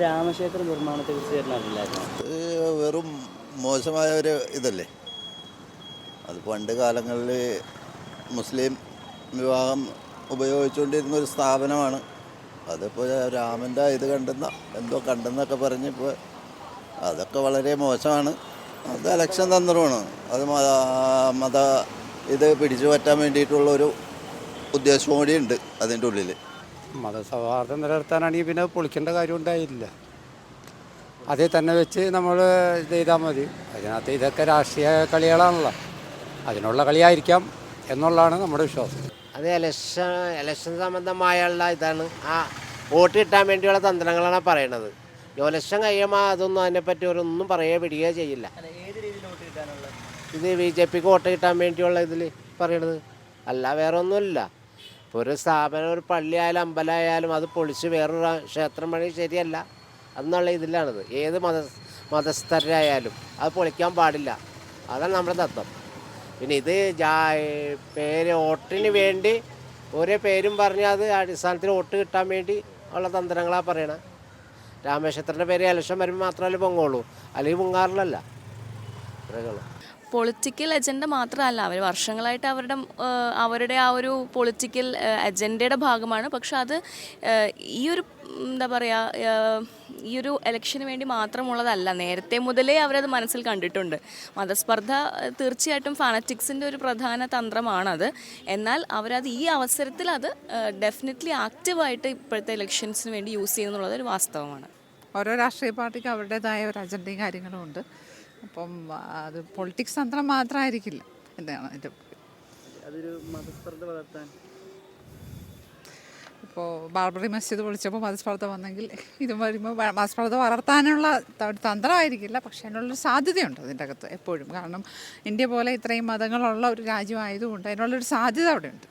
രാമക്ഷേത്ര നിർമ്മാണത്തെക്കുറിച്ച് ചേട്ടനറിയില്ലായിരുന്നോ? വെറും മോശമായ ഒരു ഇതല്ലേ അത്. പണ്ട് കാലങ്ങളിൽ മുസ്ലിം വിവാഹം ഉപയോഗിച്ചുകൊണ്ടിരുന്ന ഒരു സ്ഥാപനമാണ്. അതിപ്പോൾ രാമൻ്റെ ഇത് എന്തോ കണ്ടെന്നൊക്കെ പറഞ്ഞിപ്പോൾ അതൊക്കെ വളരെ മോശമാണ്. അത് ഇലക്ഷൻ തന്ത്രമാണ്. അത് മത ഇത് പിടിച്ചു പറ്റാൻ വേണ്ടിയിട്ടുള്ളൊരു ഉദ്ദേശവും കൂടി ഉണ്ട് അതിൻ്റെ ഉള്ളിൽ. മതസൗഹാർദ്ദം നിലനിർത്താനാണെങ്കിൽ പിന്നെ പൊളിക്കേണ്ട കാര്യം ഉണ്ടായില്ല. അതിൽ തന്നെ വെച്ച് നമ്മൾ ഇത് ചെയ്താൽ മതി. അതിനകത്ത് ഇതൊക്കെ രാഷ്ട്രീയ കളികളാണല്ലോ, അതിനുള്ള കളിയായിരിക്കാം എന്നുള്ളതാണ് നമ്മുടെ വിശ്വാസം. അത് ഇലക്ഷൻ സംബന്ധമായുള്ള ഇതാണ്. ആ വോട്ട് കിട്ടാൻ വേണ്ടിയുള്ള തന്ത്രങ്ങളാണ് പറയണത്. ഇലക്ഷൻ കഴിയുമ്പോൾ അതൊന്നും അതിനെപ്പറ്റി ഒന്നും പറയുകയോ പിടിക്കുകയോ ചെയ്യില്ല. ഇത് BJPക്ക് വോട്ട് കിട്ടാൻ വേണ്ടിയുള്ള ഇതിൽ പറയണത് അല്ല, വേറെ ഒന്നുമില്ല. ഇപ്പോൾ ഒരു സ്ഥാപനം, ഒരു പള്ളിയായാലും അമ്പലമായാലും അത് പൊളിച്ച് വേറൊരു ക്ഷേത്രം പണി ശരിയല്ല എന്നുള്ള ഇതിലാണിത്. ഏത് മതസ്ഥരായാലും അത് പൊളിക്കാൻ പാടില്ല. അതാണ് നമ്മുടെ തത്വം. പിന്നെ ഇത് പേര് വോട്ടിന് വേണ്ടി ഓരോ പേരും പറഞ്ഞ് അത് അടിസ്ഥാനത്തിൽ വോട്ട് കിട്ടാൻ വേണ്ടി ഉള്ള തന്ത്രങ്ങളാണ് പറയണത്. രാമേശ്വരത്തിൻ്റെ പേര് ഇലക്ഷൻ വരുമ്പോൾ മാത്രമല്ലേ പൊങ്ങുള്ളൂ, അല്ലെങ്കിൽ പൊങ്ങാറില്ലല്ല. ഇത്രയുള്ളൂ. പൊളിറ്റിക്കൽ അജണ്ട മാത്രമല്ല, അവർ വർഷങ്ങളായിട്ട് അവരുടെ ആ ഒരു പൊളിറ്റിക്കൽ അജണ്ടയുടെ ഭാഗമാണ്. പക്ഷെ അത് ഈ ഒരു എന്താ പറയുക, ഈ ഒരു ഇലക്ഷന് വേണ്ടി മാത്രമുള്ളതല്ല. നേരത്തെ മുതലേ അവരത് മനസ്സിൽ കണ്ടിട്ടുണ്ട്. മതസ്പർദ്ധ തീർച്ചയായിട്ടും ഫാനറ്റിക്സിൻ്റെ ഒരു പ്രധാന തന്ത്രമാണത്. എന്നാൽ അവരത് ഈ അവസരത്തിൽ അത് ഡെഫിനറ്റ്ലി ആക്റ്റീവായിട്ട് ഇപ്പോഴത്തെ ഇലക്ഷൻസിന് വേണ്ടി യൂസ് ചെയ്യുന്നുള്ളത് ഒരു വാസ്തവമാണ്. ഓരോ രാഷ്ട്രീയ പാർട്ടിക്ക് അവരുടേതായ ഒരു അജണ്ടയും കാര്യങ്ങളും ഉണ്ട്. അപ്പം അത് പൊളിറ്റിക്സ് തന്ത്രം മാത്രമായിരിക്കില്ല എന്നാണ് എൻ്റെ. അതൊരു മതസ്പർദ്ധ വളർത്താൻ ഇപ്പോൾ ബാർബറി മസ്ജിദ് പൊളിച്ചപ്പോൾ മതസ്പർദ്ധ വന്നെങ്കിൽ ഇത് വരുമ്പോൾ മതസ്പർദ്ധ വളർത്താനുള്ള തന്ത്രമായിരിക്കില്ല. പക്ഷേ അതിനുള്ളൊരു സാധ്യതയുണ്ട് അതിൻ്റെ അകത്ത് എപ്പോഴും. കാരണം ഇന്ത്യ പോലെ ഇത്രയും മതങ്ങളുള്ള ഒരു രാജ്യമായതുകൊണ്ട് അതിനുള്ളൊരു സാധ്യത അവിടെ ഉണ്ട്.